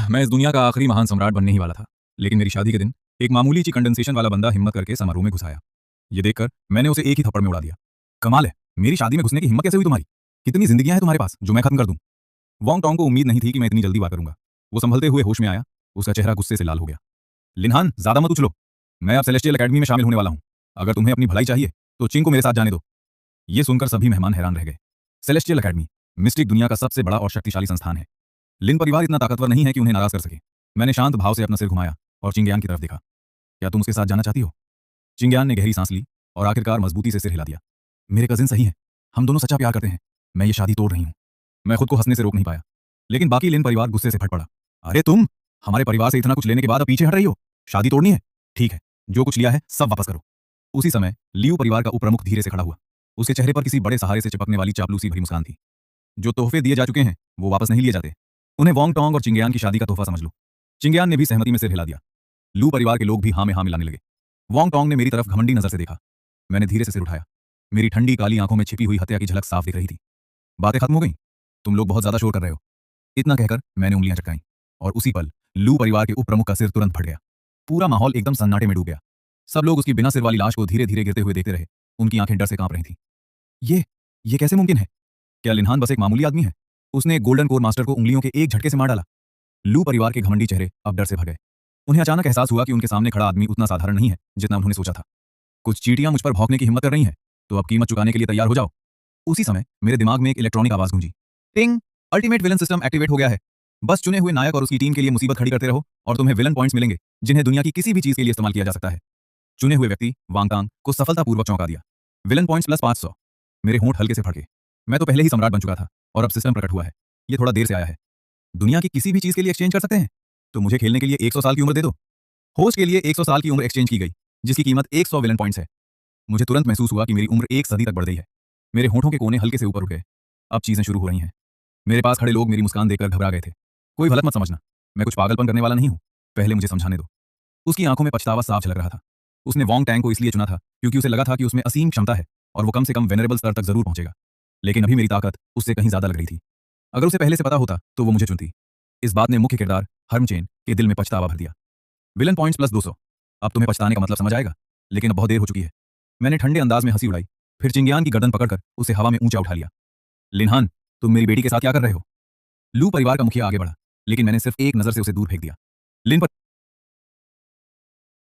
मैं इस दुनिया का आखिरी महान सम्राट बनने ही वाला था, लेकिन मेरी शादी के दिन एक मामूली सी कंडेंसेशन वाला बंदा हिम्मत करके समारोह में घुस आया। ये देखकर मैंने उसे एक ही थप्पड़ में उड़ा दिया। कमाल है, मेरी शादी में घुसने की हिम्मत कैसे हुई तुम्हारी? कितनी जिंदगियां हैं तुम्हारे पास जो मैं खत्म कर दूं? वोंग टोंग को उम्मीद नहीं थी कि मैं इतनी जल्दी वार करूंगा। वो संभलते हुए होश में आया, उसका चेहरा गुस्से से लाल हो गया। लिनहान, ज्यादा मत उछलो, मैं अब सेलेस्टियल एकेडमी में शामिल होने वाला हूं। अगर तुम्हें अपनी भलाई चाहिए तो चिंग को मेरे साथ जाने दो। ये सुनकर सभी मेहमान हैरान रह गए। सेलेस्टियल एकेडमी मिस्टिक दुनिया का सबसे बड़ा और शक्तिशाली संस्थान है। लिन परिवार इतना ताकतवर नहीं है कि उन्हें नाराज कर सके। मैंने शांत भाव से अपना सिर घुमाया और चिंगयान की तरफ देखा। क्या तुम उसके साथ जाना चाहती हो? चिंगयान ने गहरी सांस ली और आखिरकार मजबूती से सिर हिला दिया। मेरे कजिन सही है, हम दोनों सच्चा प्यार करते हैं। मैं ये शादी तोड़ रही हूँ। मैं खुद को हंसने से रोक नहीं पाया, लेकिन बाकी लिन परिवार गुस्से से फट पड़ा। अरे तुम हमारे परिवार से इतना कुछ लेने के बाद अब पीछे हट रही हो? शादी तोड़नी है? ठीक है, जो कुछ लिया है सब वापस करो। उसी समय लियू परिवार का उपप्रमुख धीरे से खड़ा हुआ। उसके चेहरे पर किसी बड़े सहारे से चिपकने वाली चापलूसी भरी मुस्कान थी। जो तोहफे दिए जा चुके हैं वो वापस नहीं लिए जाते। उन्हें वोंग टोंग और चिंगयान की शादी का तोहफा समझ लो। चिंगयान ने भी सहमति में सिर हिला दिया। लू परिवार के लोग भी हाँ में हाँ मिलाने लगे। वोंग टोंग ने मेरी तरफ घमंडी नजर से देखा। मैंने धीरे से सिर उठाया। मेरी ठंडी काली आंखों में छिपी हुई हत्या की झलक साफ दिख रही थी। बातें खत्म हो गई? तुम लोग बहुत ज्यादा शोर कर रहे हो। इतना कहकर मैंने उंगलियां चटकाई और उसी पल लू परिवार के उप प्रमुख का सिर तुरंत फट गया। पूरा माहौल एकदम सन्नाटे में डूब गया। सब लोग उसकी बिना सिर वाली लाश को धीरे धीरे गिरते हुए देखते रहे। उनकी आंखें डर से कांप रही थी। ये कैसे मुमकिन है? क्या लिनहान बस एक मामूली आदमी है? उसने गोल्डन कोर मास्टर को उंगलियों के एक झटके से मार डाला। लू परिवार के घमंडी चेहरे अब डर से भर गए। उन्हें अचानक एहसास हुआ कि उनके सामने खड़ा आदमी उतना साधारण नहीं है जितना उन्होंने सोचा था। कुछ चींटियां मुझ पर भौंकने की हिम्मत कर रही हैं, तो अब कीमत चुकाने के लिए तैयार हो जाओ। उसी समय मेरे दिमाग में एक इलेक्ट्रॉनिक आवाज गूंजी। टिंग! अल्टीमेट विलन सिस्टम एक्टिवेट हो गया है। बस चुने हुए नायक और उसकी टीम के लिए मुसीबत खड़ी करते रहो और तुम्हें विलन पॉइंट्स मिलेंगे, जिन्हें दुनिया की किसी भी चीज के लिए इस्तेमाल किया जा सकता है। चुने हुए व्यक्ति वांग टांग को सफलतापूर्वक चौंका दिया। Villain points plus 500। मेरे होंठ हल्के से फड़के। मैं तो पहले ही सम्राट बन चुका था और अब सिस्टम प्रकट हुआ है। ये थोड़ा देर से आया है। दुनिया की किसी भी चीज के लिए एक्सचेंज कर सकते हैं, तो मुझे खेलने के लिए 100 साल की उम्र दे दो। होस्ट के लिए 100 साल की उम्र एक्सचेंज की गई, जिसकी कीमत 100 विलन पॉइंट्स है। मुझे तुरंत महसूस हुआ कि मेरी उम्र 1 सदी तक बढ़ गई है। मेरे होंठों के कोने हल्के से ऊपर उठ गए। अब चीजें शुरू हो रही हैं। मेरे पास खड़े लोग मेरी मुस्कान देखकर घबरा गए थे। कोई गलत मत समझना, मैं कुछ पागलपन करने वाला नहीं हूं। पहले मुझे समझाने दो। उसकी आंखों में पछतावा साफ झलक रहा था। उसने वोंग टैंग को इसलिए चुना था क्योंकि उसे लगा था कि उसमें असीम क्षमता है और वो कम से कम वेनरेबल स्तर तक जरूर पहुंचेगा। लेकिन अभी मेरी ताकत उससे कहीं ज्यादा लग रही थी। अगर उसे पहले से पता होता तो वो मुझे चुनती। इस बात ने मुख्य किरदार हर्मचेन के दिल में पछतावा भर दिया। Villain points plus 200। अब तुम्हें पछताने का मतलब समझ आएगा, लेकिन अब बहुत देर हो चुकी है। मैंने ठंडे अंदाज में हंसी उड़ाई, फिर चिंगयान की गर्दन पकड़कर उसे हवा में ऊंचा उठा लिया। लिनहान, तुम मेरी बेटी के साथ क्या कर रहे हो? लू परिवार का मुखिया आगे बढ़ा, लेकिन मैंने सिर्फ एक नजर से उसे दूर फेंक दिया। लिन पर